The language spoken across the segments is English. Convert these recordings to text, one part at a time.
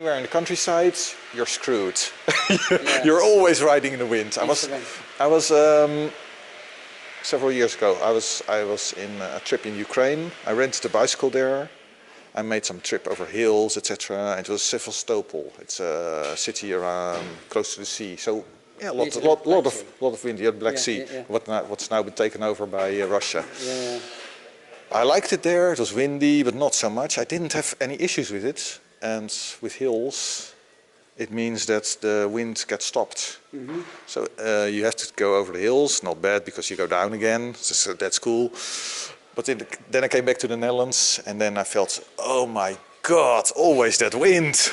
Anywhere in the countryside, you're screwed. Yeah. You're always riding in the wind. I was several years ago. I was in a trip in Ukraine. I rented a bicycle there. I made some trip over hills, etc. It was StVZO. It's a city around close to the sea. So yeah, lot of wind. Yeah, Black Sea. Yeah. What's now been taken over by Russia. Yeah. I liked it there. It was windy, but not so much. I didn't have any issues with it. And with hills, it means that the wind gets stopped. Mm-hmm. So you have to go over the hills. Not bad because you go down again. So that's cool. But then I came back to the Netherlands, and then I felt, oh my God, always that wind.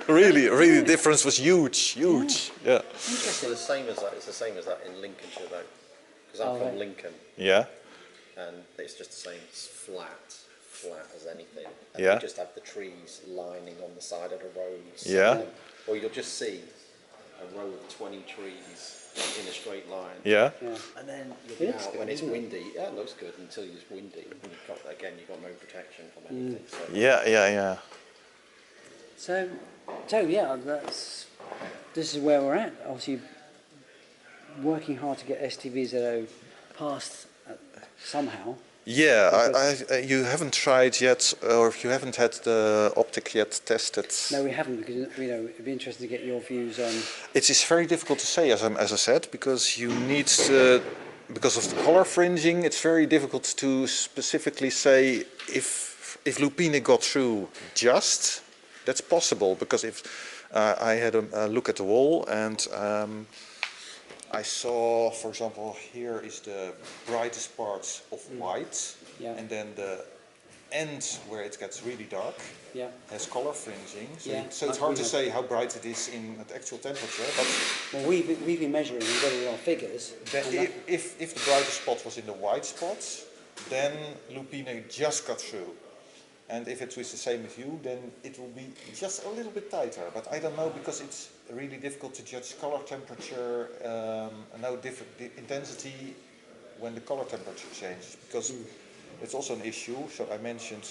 Really, the difference was huge. Yeah. Interesting. It's the same as that in Lincolnshire though, because I'm from Lincoln. Yeah. And it's just the same. It's flat as anything. And yeah. You just have the trees lining on the side of the roads. Yeah. Or you'll just see a row of 20 trees in a straight line. Yeah. And then you'll be out when it's windy. Yeah, it looks good until it's windy. And you've got no protection from anything. So. Yeah. So yeah, this is where we're at. Obviously, working hard to get StVZO passed somehow. Yeah, you haven't tried yet, or if you haven't had the optic yet tested. No, we haven't, because it'd be interesting to get your views on. It is very difficult to say, as I said, because you need because of the color fringing. It's very difficult to specifically say if lupine got through just. That's possible, because if I had a look at the wall and. I saw, for example, here is the brightest part of white, and then the end where it gets really dark has color fringing. So it's hard to say how bright it is at actual temperature. But well, we've been measuring and got all our figures. If the brightest spot was in the white spots, then lupine just got through. And if it was the same with you, then it will be just a little bit tighter. But I don't know, because it's really difficult to judge color temperature, intensity when the color temperature changes, because it's also an issue. So I mentioned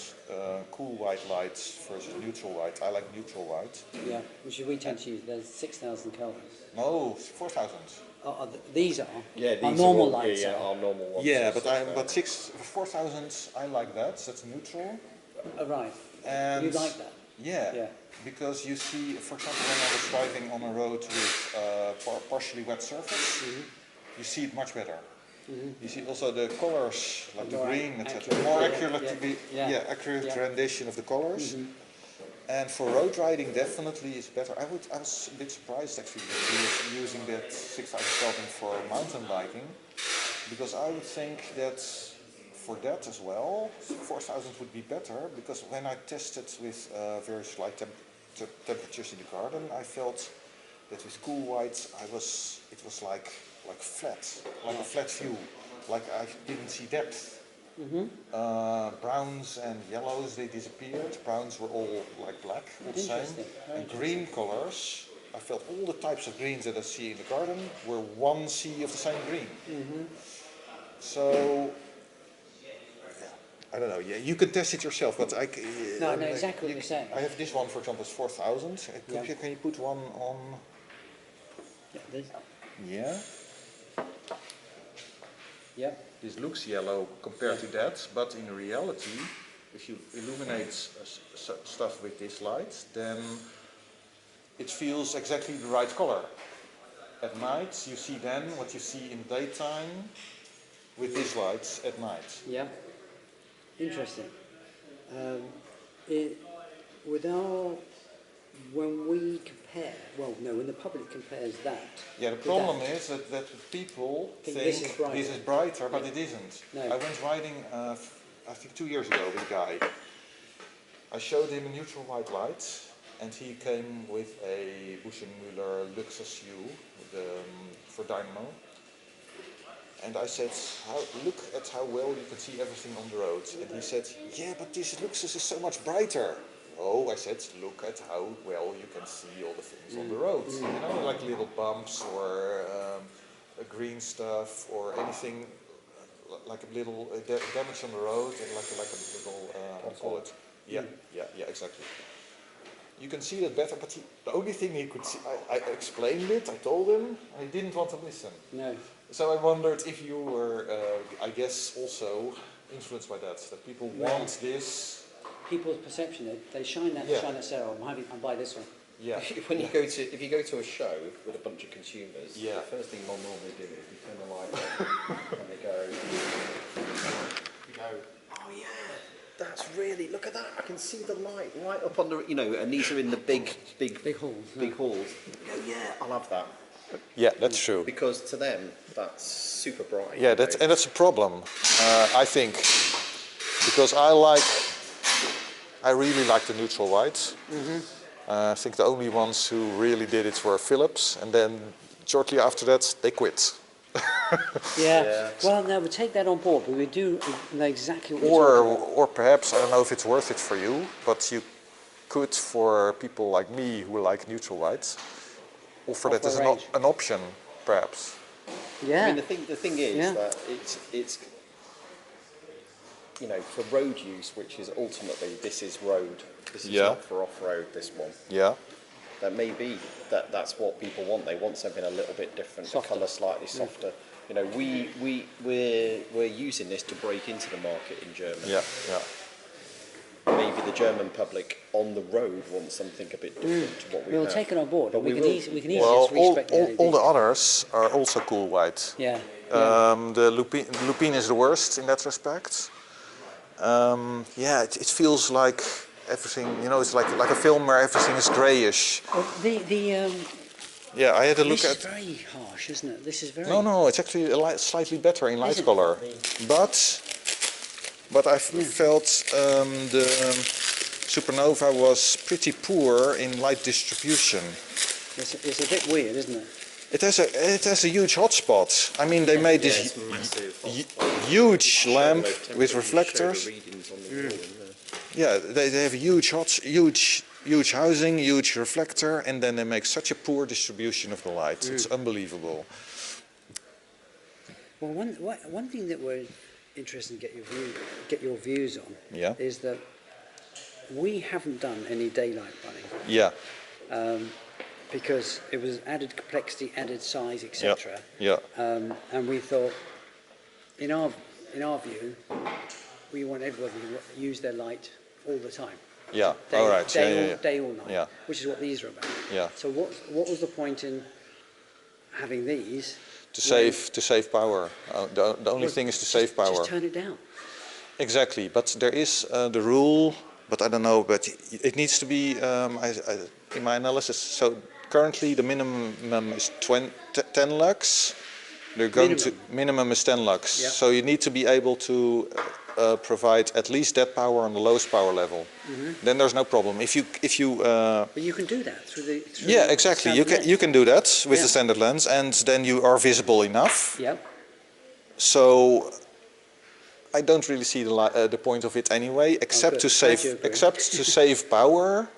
cool white lights versus neutral white. I like neutral white. Yeah, which we tend to use. There's 6,000 kelvins. No, 4,000. These are? Yeah, these are normal lights. Yeah, our normal ones. Yeah, but 4,000, I like that. That's neutral. Right. And you like that? Yeah. Because you see, for example, when I was driving on a road with partially wet surface, you see it much better. You see also the colors, like the green, etc. More accurate rendition of the colors. And for road riding, definitely is better. I was a bit surprised actually that he was using that 6,000 Kelvin for mountain biking, because I would think that for that as well, 4,000 would be better, because when I tested with very slight temperatures in the garden, I felt that with cool whites it was like flat, like a flat view, like I didn't see depth. Browns and yellows, they disappeared. Browns were all like black, all the same. And green colors, I felt all the types of greens that I see in the garden were one sea of the same green. So I don't know. Yeah, you can test it yourself, but I know exactly what you're saying. I have this one, for example, it's 4,000. Can you put one on? Yeah. This. Yeah. Yeah. This looks yellow compared to that, but in reality, if you illuminate stuff with this light, then it feels exactly the right color. At night, you see then what you see in daytime with these lights at night. Yeah. Interesting. When we compare, when the public compares that. Yeah, the problem is that people think this is brighter, but it isn't. No. I went riding, I think 2 years ago with a guy. I showed him a neutral white light, and he came with a Buschenmüller Luxus U for dynamo. And I said, look at how well you can see everything on the road. And he said, yeah, but this Luxus is so much brighter. Oh, I said, look at how well you can see all the things on the road. You know, like little bumps or green stuff or anything, like a little damage on the road, and like a little, how do you call it? Yeah, exactly. you can see that better, but the only thing he could see, I explained it, I told him, and he didn't want to listen. No. So I wondered if you were, I guess, also influenced by that people want this. People's perception, they shine that cell, I buy this one. Yeah. When you if you go to a show with a bunch of consumers, the first thing they'll normally do is you turn the light on and they go, oh yeah, that's really, look at that, I can see the light right up on the, and these are in the big halls. Big halls. You go, yeah, I'll have that. Yeah, that's true. Because to them, that's super bright. Yeah, that's a problem, I think, because I really like the neutral white. I think the only ones who really did it were Philips, and then shortly after that they quit. Yeah. Well, no, we take that on board, but we do know exactly what we're talking about. Or perhaps, I don't know if it's worth it for you, but you could, for people like me who like neutral whites, offer that as an option, perhaps. Yeah. I mean, the thing is that it's for road use, which is ultimately, this is road. This is not for off-road, this one. Yeah. That may be that's what people want. They want something a little bit different, the colour slightly softer. We're using this to break into the market in Germany. Yeah. Maybe the German public on the road wants something a bit different to what we have. We'll take it on board, but we can easily well, just respect all the others are also cool white. Yeah. The Lupine is the worst in that respect. It feels like everything, it's like a film where everything is greyish. Yeah, I had a look at. at. This is very harsh, isn't it? This is very. No, it's actually slightly better in light color, but I felt the Supernova was pretty poor in light distribution. It's a bit weird, isn't it? It has a huge hotspot. I mean, they made this huge lamp with reflectors. Yeah, they have a huge housing, huge reflector, and then they make such a poor distribution of the light. It's unbelievable. Well, one thing that we're interested in get your views on is that we haven't done any daylight running. Yeah. Because it was added complexity, added size, etc. Yeah. And we thought, in our view, we want everybody to use their light all the time. Yeah. All right. Day or night. Yeah. Which is what these are about. Yeah. So what was the point in having these? To save power. The only thing is to save power. Just turn it down. Exactly. But there is the rule. But I don't know. But it needs to be. In my analysis, so currently the minimum is 10 lux. They're going minimum is 10 lux. Yeah. So you need to be able to provide at least that power on the lowest power level. Then there's no problem. If you but you can do that through the exactly. You can do that with the standard lens, and then you are visible enough. Yeah. So I don't really see the point of it anyway, except to save power.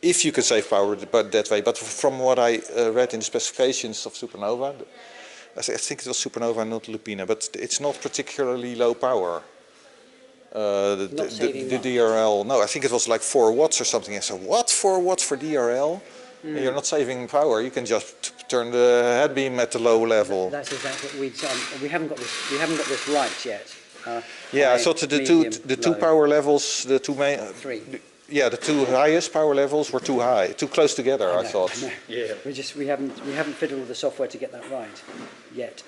If you can save power that way, but from what I read in the specifications of Supernova, I think it was Supernova, not Lupina, but it's not particularly low power. The DRL, no, I think it was like 4 watts or something. I said, what, 4 watts for DRL? You're not saving power. You can just turn the head beam at the low level. That's exactly what we've done. We haven't got this right yet. I thought the two power levels, the two main. Three. Yeah, the two highest power levels were too high, too close together. I thought. Yeah. We haven't fiddled with the software to get that right yet.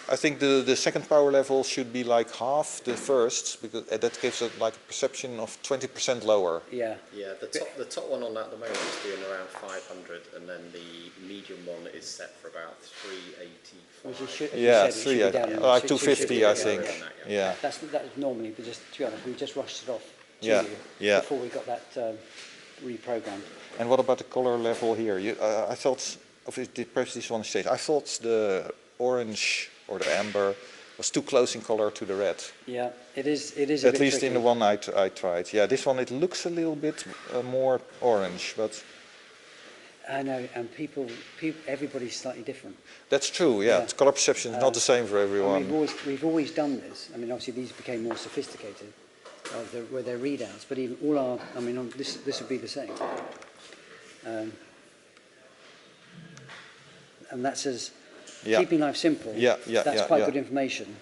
I think the second power level should be like half the first, because that gives it like a perception of 20% lower. Yeah. Yeah. The top one on that at the moment is doing around 500, and then the medium one is set for about 385. Like 250, I think. Yeah. That's normally, but just to be honest, we just rushed it off to you before we got that reprogrammed. And what about the color level here? I thought, perhaps this one is changed. I thought the orange or the amber was too close in color to the red. Yeah, it is. A At bit least tricky. in the one I tried. Yeah, this one it looks a little bit more orange, but. I know, and everybody's slightly different. That's true. Yeah, the color perception is not the same for everyone. We've always done this. I mean, obviously these became more sophisticated, where they're readouts, but even all our, I mean, this would be the same. And that's as keeping life simple. That's quite good information.